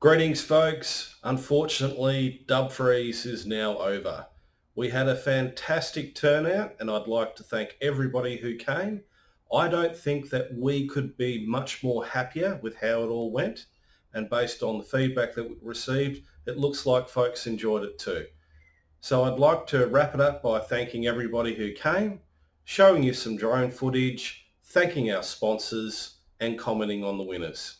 Greetings, folks. Unfortunately, Dubfreeze is now over. We had a fantastic turnout, and I'd like to thank everybody who came. I don't think that we could be much more happier with how it all went, and based on the feedback that we received, it looks like folks enjoyed it too. So I'd like to wrap it up by thanking everybody who came, showing you some drone footage, thanking our sponsors, and commenting on the winners.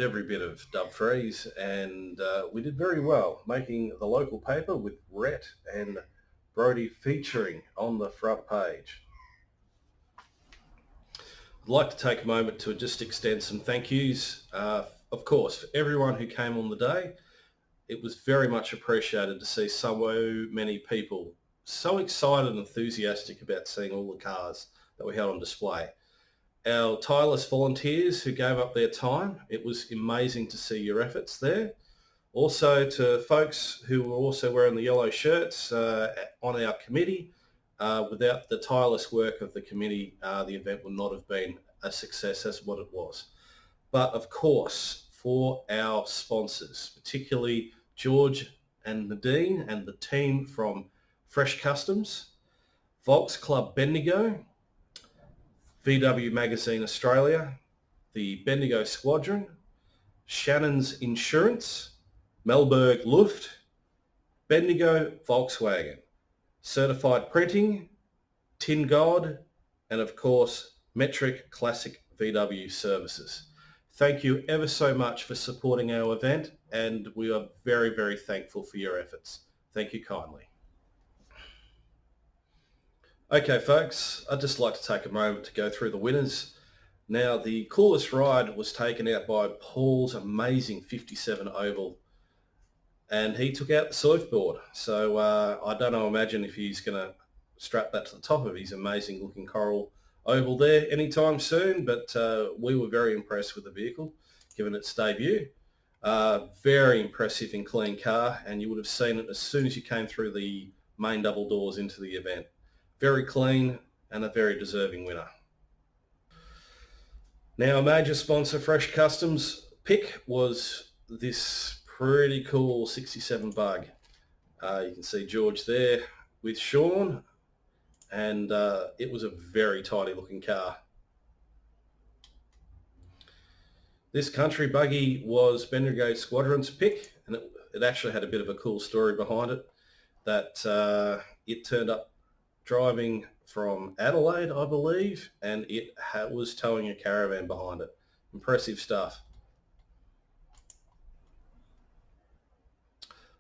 every bit of Dubfreeze, and we did very well, making the local paper with Rhett and Brody featuring on the front page. I'd like to take a moment to just extend some thank yous, of course, for everyone who came on the day. It was very much appreciated to see so many people so excited and enthusiastic about seeing all the cars that we had on display. Our tireless volunteers who gave up their time, it was amazing to see your efforts there. Also to folks who were also wearing the yellow shirts on our committee, without the tireless work of the committee, the event would not have been a success as what it was. But of course, for our sponsors, particularly George and Nadine and the team from Fresh Customs, Volks Club Bendigo, VW Magazine Australia, the Bendigo Squadron, Shannon's Insurance, Melberg Luft, Bendigo Volkswagen, Certified Printing, Tin God, and of course, Metric Classic VW Services. Thank you ever so much for supporting our event, and we are very, very thankful for your efforts. Thank you kindly. Okay, folks, I'd just like to take a moment to go through the winners. Now, the coolest ride was taken out by Paul's amazing 57 Oval, and he took out the surfboard. So I don't know, imagine if he's going to strap that to the top of his amazing looking coral oval there anytime soon, but we were very impressed with the vehicle, given its debut. Very impressive and clean car, and you would have seen it as soon as you came through the main double doors into the event. Very clean and a very deserving winner. Now, a major sponsor, Fresh Customs, pick was this pretty cool 67 Bug. You can see George there with Sean, and it was a very tidy looking car. This country buggy was Bendigo Squadron's pick, and it actually had a bit of a cool story behind it, that it turned up driving from Adelaide, I believe, and it was towing a caravan behind it. Impressive stuff.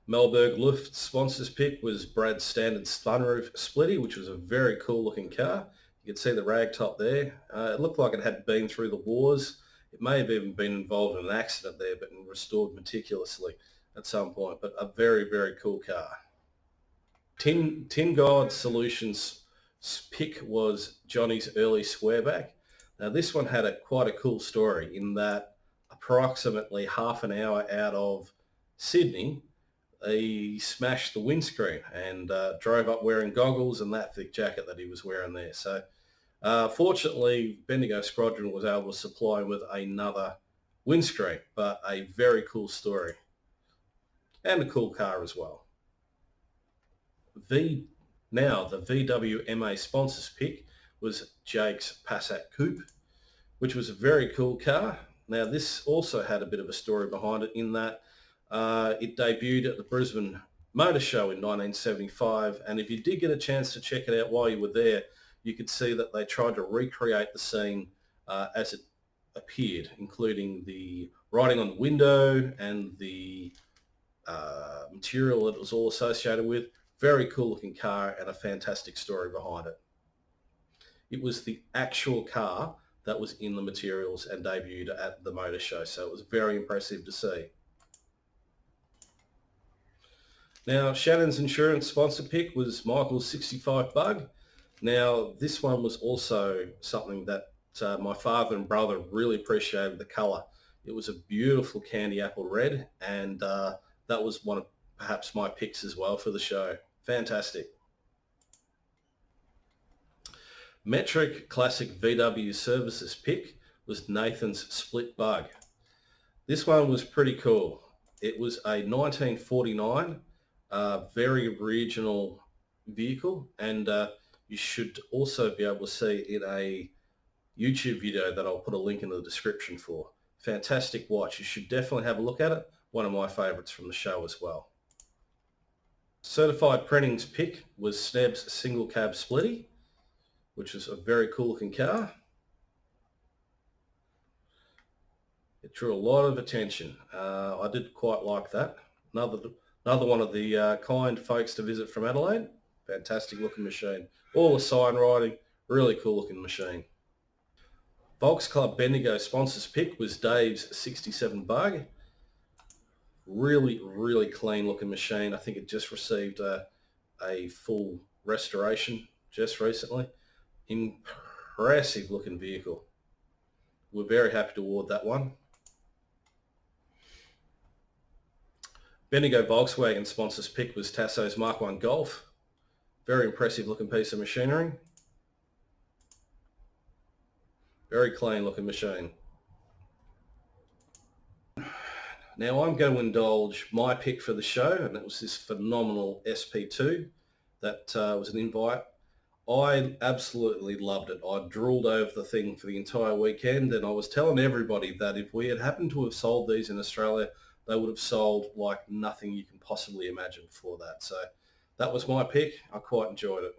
Melberg Luft sponsors pick was Brad's standard sunroof splitty, which was a very cool looking car. You could see the rag top there. It looked like it had been through the wars. It may have even been involved in an accident there, but restored meticulously at some point. But a very, very cool car. Tin God Solutions pick was Johnny's early squareback. Now this one had quite a cool story in that approximately half an hour out of Sydney, he smashed the windscreen and drove up wearing goggles and that thick jacket that he was wearing there. So fortunately, Bendigo Squadron was able to supply him with another windscreen, but a very cool story and a cool car as well. Now, the VW MA sponsors pick was Jake's Passat Coupe, which was a very cool car. Now, this also had a bit of a story behind it in that it debuted at the Brisbane Motor Show in 1975, and if you did get a chance to check it out while you were there, you could see that they tried to recreate the scene as it appeared, including the writing on the window and the material that it was all associated with. Very cool looking car and a fantastic story behind it. It was the actual car that was in the materials and debuted at the motor show, so it was very impressive to see. Now, Shannon's Insurance sponsor pick was Michael's 65 Bug. Now, this one was also something that my father and brother really appreciated the colour. It was a beautiful candy apple red, and that was one of perhaps my picks as well for the show. Fantastic. Metric Classic VW Services pick was Nathan's Split Bug. This one was pretty cool. It was a 1949 very regional vehicle, and you should also be able to see it in a YouTube video that I'll put a link in the description for. Fantastic watch. You should definitely have a look at it. One of my favourites from the show as well. Certified Printing's pick was Sneb's Single Cab Splitty, which is a very cool looking car. It drew a lot of attention. I did quite like that. Another one of the kind folks to visit from Adelaide. Fantastic looking machine. All the sign writing, really cool looking machine. Volks Club Bendigo sponsors pick was Dave's 67 Bug. Really, really clean looking machine. I think it just received a full restoration just recently. Impressive looking vehicle. We're very happy to award that one. Bendigo Volkswagen sponsors pick was Tasso's Mark 1 Golf. Very impressive looking piece of machinery. Very clean looking machine. Now I'm going to indulge my pick for the show, and it was this phenomenal SP2 that was an invite. I absolutely loved it. I drooled over the thing for the entire weekend, and I was telling everybody that if we had happened to have sold these in Australia, they would have sold like nothing you can possibly imagine for that. So that was my pick. I quite enjoyed it.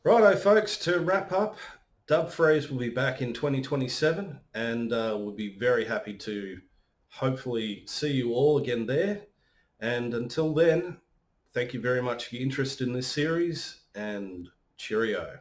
Righto, folks, to wrap up, Dubfreeze will be back in 2027, and we'll be very happy to hopefully see you all again there. And until then, thank you very much for your interest in this series, and cheerio.